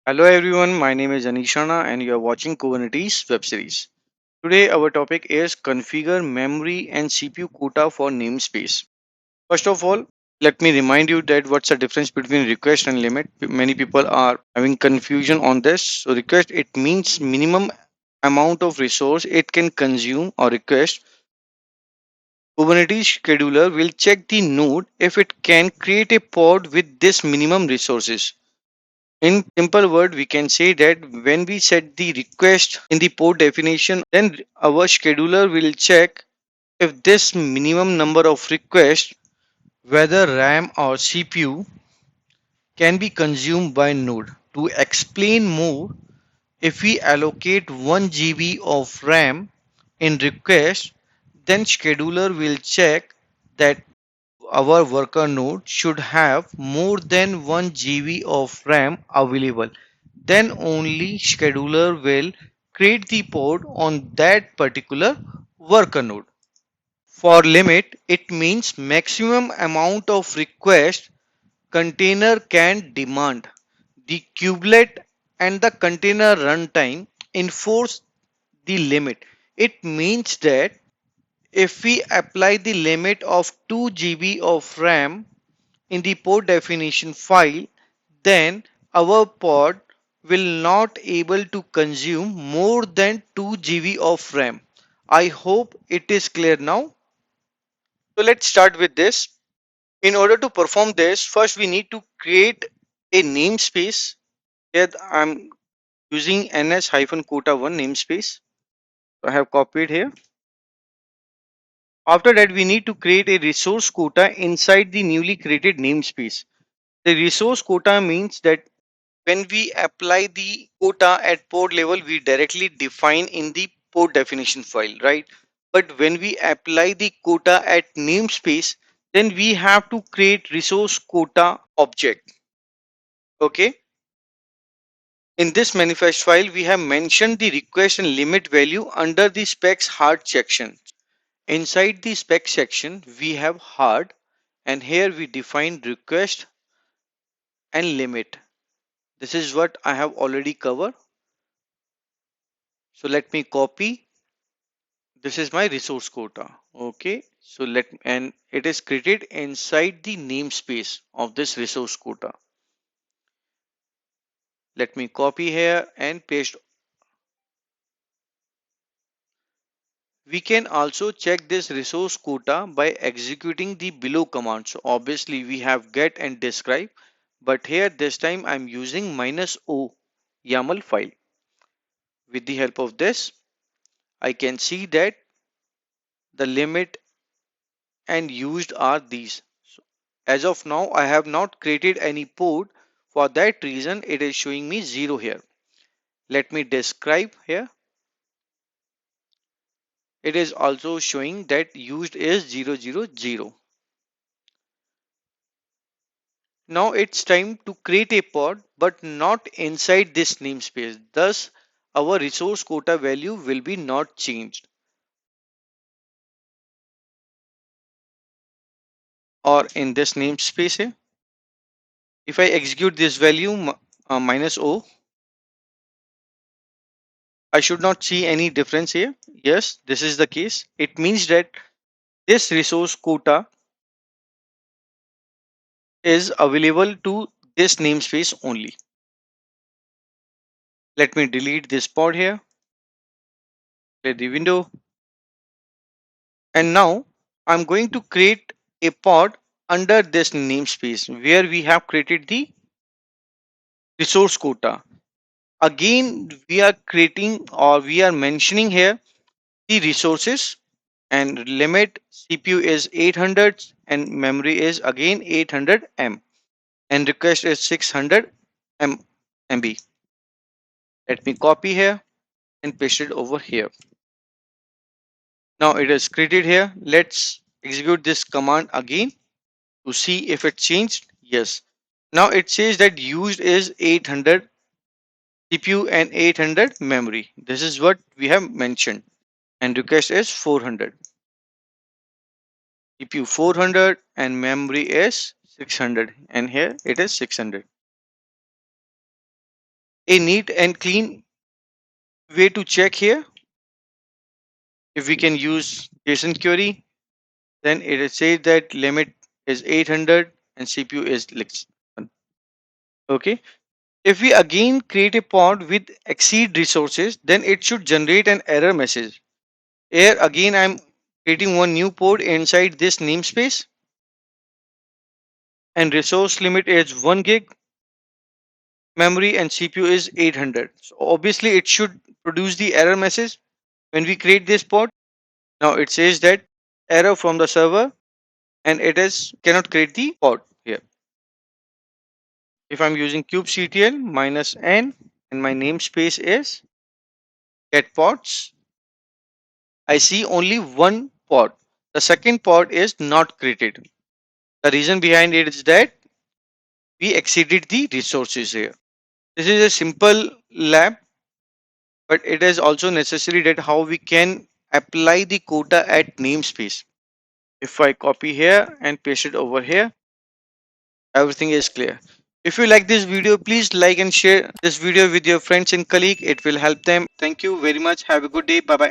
Hello everyone, my name is Anishana and you are watching Kubernetes web series. Today our topic is configure memory and CPU quota for namespace. First of all, let me remind you that what's the difference between request and limit. Many people are having confusion on this. So request it means minimum amount of resource it can consume, or request Kubernetes scheduler will check the node if it can create a pod with this minimum resources. In simple word, we can say that when we set the request in the port definition, then our scheduler will check if this minimum number of requests, whether RAM or CPU, can be consumed by node. To explain more, if we allocate 1 GB of RAM in request, then scheduler will check that our worker node should have more than 1 GB of RAM available. Then only scheduler will create the pod on that particular worker node. For limit, it means maximum amount of request container can demand. The kubelet and the container runtime enforce the limit. It means that if we apply the limit of 2 GB of RAM in the port definition file, then our pod will not able to consume more than 2 GB of RAM. I hope it is clear now. So let's start with this. In order to perform this, first we need to create a namespace. Here I'm using ns-quota1 namespace. So I have copied here. After that, we need to create a resource quota inside the newly created namespace. The resource quota means that when we apply the quota at port level, we directly define in the port definition file, right? But when we apply the quota at namespace, then we have to create resource quota object. Okay. In this manifest file, we have mentioned the request and limit value under the specs hard section. Inside the spec section, we have hard, and here we define request and limit. This is what I have already covered. So let me copy. This is my resource quota. Okay. So and it is created inside the namespace of this resource quota. Let me copy here and paste. We can also check this resource quota by executing the below commands. So obviously we have get and describe, but here this time I'm using -o YAML file. With the help of this, I can see that the limit and used are these. So as of now, I have not created any port. For that reason, it is showing me 0 here. Let me describe here. It is also showing that used is 000. Now it's time to create a pod, but not inside this namespace. Thus, our resource quota value will be not changed. Or in this namespace here, if I execute this value -o, I should not see any difference here. Yes, this is the case. It means that this resource quota is available to this namespace only. Let me delete this pod here, clear the window. And now I'm going to create a pod under this namespace where we have created the resource quota. Again, we are creating or we are mentioning here the resources and limit. CPU is 800 and memory is again 800 M and request is 600 MB. Let me copy here and paste it over here. Now it is created here. Let's execute this command again to see if it changed. Yes. Now it says that used is 800 CPU and 800 memory. This is what we have mentioned. And request is 400. CPU 400 and memory is 600. And here it is 600. A neat and clean way to check here, if we can use JSON query, then it will say that limit is 800 and CPU is less. Okay. If we again create a pod with exceed resources, then it should generate an error message. Here again I'm creating one new pod inside this namespace, and resource limit is 1 gig, memory and CPU is 800. So obviously it should produce the error message when we create this pod. Now it says that error from the server, and it is cannot create the pod here. If I'm using kubectl minus n and my namespace is get pods, I see only one pod. The second pod is not created. The reason behind it is that we exceeded the resources here. This is a simple lab, but it is also necessary that how we can apply the quota at namespace. If I copy here and paste it over here, everything is clear. If you like this video, please like and share this video with your friends and colleague. It will help them. Thank you very much. Have a good day. Bye bye.